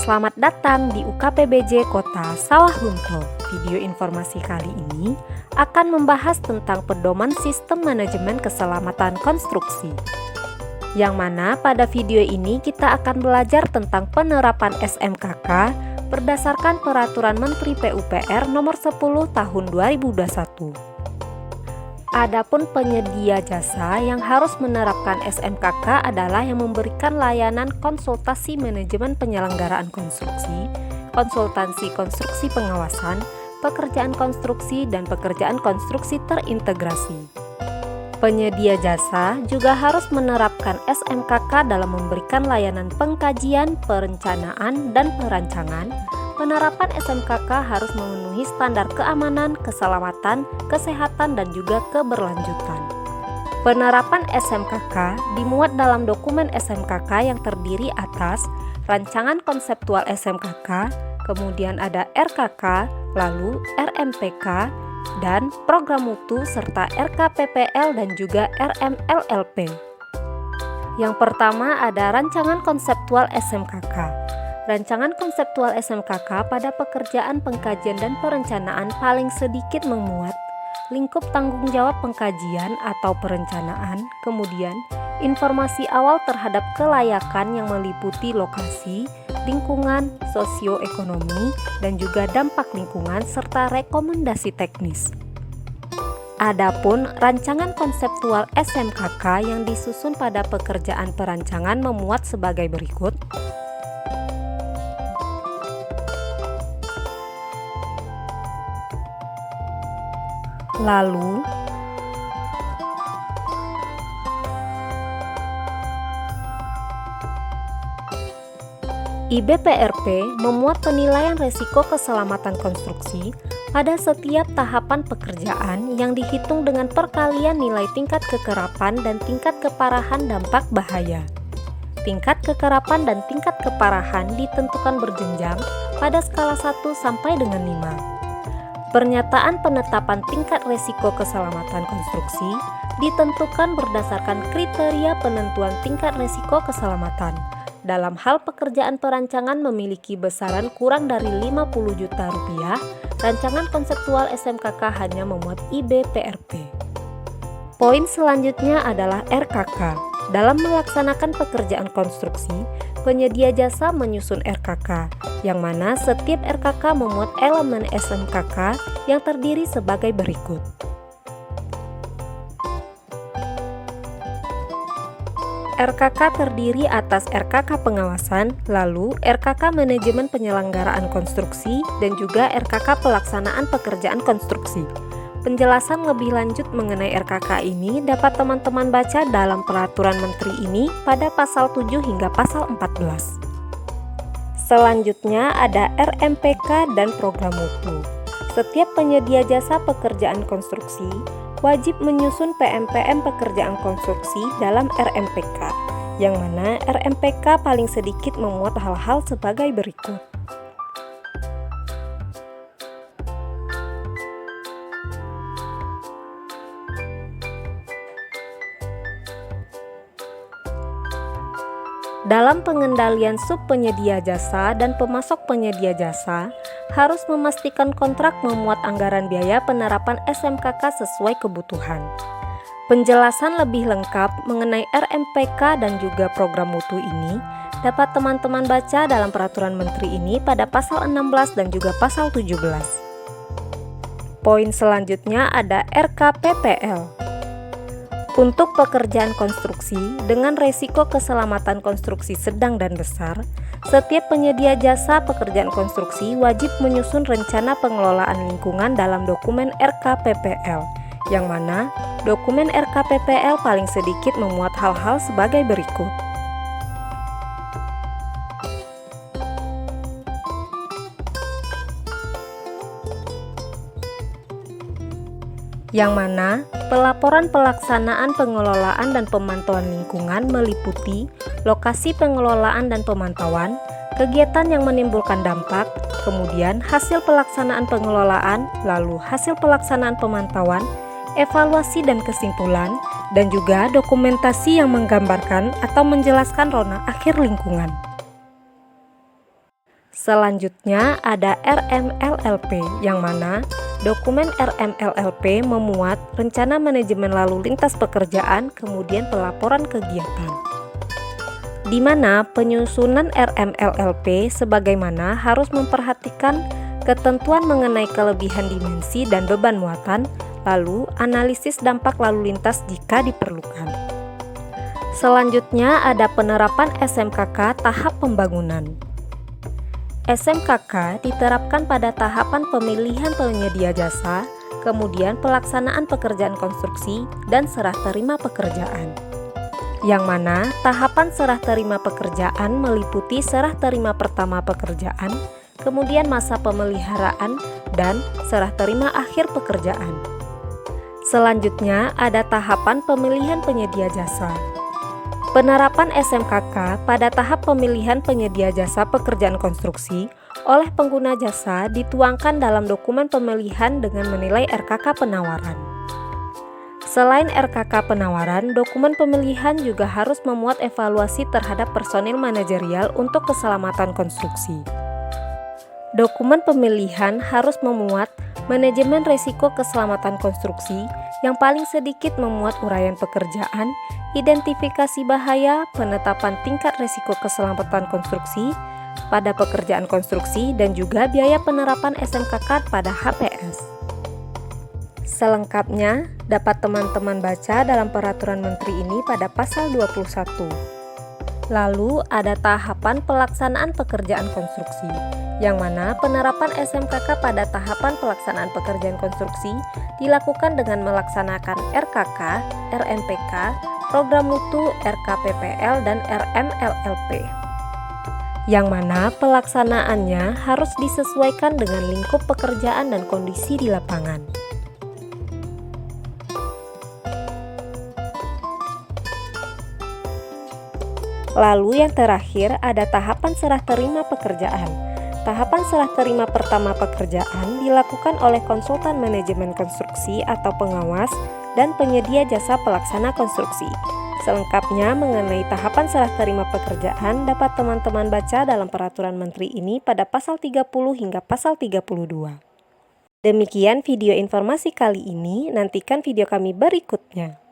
Selamat datang di UKPBJ Kota Sawalunto. Video informasi kali ini akan membahas tentang pedoman sistem manajemen keselamatan konstruksi. Yang mana pada video ini kita akan belajar tentang penerapan SMKK berdasarkan Peraturan Menteri PUPR Nomor 10 Tahun 2021. Adapun penyedia jasa yang harus menerapkan SMKK adalah yang memberikan layanan konsultasi manajemen penyelenggaraan konstruksi, konsultansi konstruksi pengawasan, pekerjaan konstruksi, dan pekerjaan konstruksi terintegrasi. Penyedia jasa juga harus menerapkan SMKK dalam memberikan layanan pengkajian, perencanaan, dan perancangan. Penerapan SMKK harus memenuhi standar keamanan, keselamatan, kesehatan, dan juga keberlanjutan. Penerapan SMKK dimuat dalam dokumen SMKK yang terdiri atas rancangan konseptual SMKK, kemudian ada RKK, lalu RMPK, dan program mutu serta RKPPL dan juga RMLLP. Yang pertama ada rancangan konseptual SMKK. Rancangan konseptual SMKK pada pekerjaan pengkajian dan perencanaan paling sedikit memuat lingkup tanggung jawab pengkajian atau perencanaan, kemudian informasi awal terhadap kelayakan yang meliputi lokasi, lingkungan, sosioekonomi, dan juga dampak lingkungan serta rekomendasi teknis. Adapun rancangan konseptual SMKK yang disusun pada pekerjaan perancangan memuat sebagai berikut. Lalu, IBPRP memuat penilaian risiko keselamatan konstruksi pada setiap tahapan pekerjaan yang dihitung dengan perkalian nilai tingkat kekerapan dan tingkat keparahan dampak bahaya. Tingkat kekerapan dan tingkat keparahan ditentukan berjenjang pada skala 1 sampai dengan 5. Pernyataan penetapan tingkat risiko keselamatan konstruksi ditentukan berdasarkan kriteria penentuan tingkat risiko keselamatan. Dalam hal pekerjaan perancangan memiliki besaran kurang dari 50 juta rupiah, rancangan konseptual SMKK hanya memuat IBPRP. Poin selanjutnya adalah RKK. Dalam melaksanakan pekerjaan konstruksi, penyedia jasa menyusun RKK, yang mana setiap RKK memuat elemen SMKK yang terdiri sebagai berikut. RKK terdiri atas RKK pengawasan, lalu RKK manajemen penyelenggaraan konstruksi, dan juga RKK pelaksanaan pekerjaan konstruksi. Penjelasan lebih lanjut mengenai RKK ini dapat teman-teman baca dalam peraturan menteri ini pada pasal 7 hingga pasal 14. Selanjutnya ada RMPK dan program mutu. Setiap penyedia jasa pekerjaan konstruksi wajib menyusun PMPM pekerjaan konstruksi dalam RMPK, yang mana RMPK paling sedikit memuat hal-hal sebagai berikut. Dalam pengendalian subpenyedia jasa dan pemasok penyedia jasa, harus memastikan kontrak memuat anggaran biaya penerapan SMKK sesuai kebutuhan. Penjelasan lebih lengkap mengenai RMPK dan juga program mutu ini dapat teman-teman baca dalam peraturan menteri ini pada pasal 16 dan juga pasal 17. Poin selanjutnya ada RKPPL. Untuk pekerjaan konstruksi dengan resiko keselamatan konstruksi sedang dan besar, setiap penyedia jasa pekerjaan konstruksi wajib menyusun rencana pengelolaan lingkungan dalam dokumen RKPPL, yang mana dokumen RKPPL paling sedikit memuat hal-hal sebagai berikut. Yang mana pelaporan pelaksanaan pengelolaan dan pemantauan lingkungan meliputi lokasi pengelolaan dan pemantauan, kegiatan yang menimbulkan dampak, kemudian hasil pelaksanaan pengelolaan, lalu hasil pelaksanaan pemantauan, evaluasi dan kesimpulan, dan juga dokumentasi yang menggambarkan atau menjelaskan rona akhir lingkungan. Selanjutnya ada RMLLP, yang mana dokumen RMLLP memuat rencana manajemen lalu lintas pekerjaan, kemudian pelaporan kegiatan. Di mana penyusunan RMLLP sebagaimana harus memperhatikan ketentuan mengenai kelebihan dimensi dan beban muatan, lalu analisis dampak lalu lintas jika diperlukan. Selanjutnya ada penerapan SMKK tahap pembangunan. SMKK diterapkan pada tahapan pemilihan penyedia jasa, kemudian pelaksanaan pekerjaan konstruksi, dan serah terima pekerjaan. Yang mana tahapan serah terima pekerjaan meliputi serah terima pertama pekerjaan, kemudian masa pemeliharaan, dan serah terima akhir pekerjaan. Selanjutnya ada tahapan pemilihan penyedia jasa. Penerapan SMKK pada tahap pemilihan penyedia jasa pekerjaan konstruksi oleh pengguna jasa dituangkan dalam dokumen pemilihan dengan menilai RKK penawaran. Selain RKK penawaran, dokumen pemilihan juga harus memuat evaluasi terhadap personil manajerial untuk keselamatan konstruksi. Dokumen pemilihan harus memuat manajemen risiko keselamatan konstruksi yang paling sedikit memuat uraian pekerjaan, identifikasi bahaya, penetapan tingkat risiko keselamatan konstruksi pada pekerjaan konstruksi, dan juga biaya penerapan SMKK pada HPS. Selengkapnya dapat teman-teman baca dalam peraturan menteri ini pada pasal 21. Lalu ada tahapan pelaksanaan pekerjaan konstruksi, yang mana penerapan SMKK pada tahapan pelaksanaan pekerjaan konstruksi dilakukan dengan melaksanakan RKK, RMPK, program mutu, RKPPL, dan RMLLP. Yang mana pelaksanaannya harus disesuaikan dengan lingkup pekerjaan dan kondisi di lapangan. Lalu yang terakhir ada tahapan serah terima pekerjaan. Tahapan serah terima pertama pekerjaan dilakukan oleh konsultan manajemen konstruksi atau pengawas dan penyedia jasa pelaksana konstruksi. Selengkapnya mengenai tahapan serah terima pekerjaan dapat teman-teman baca dalam peraturan menteri ini pada pasal 30 hingga pasal 32. Demikian video informasi kali ini, nantikan video kami berikutnya.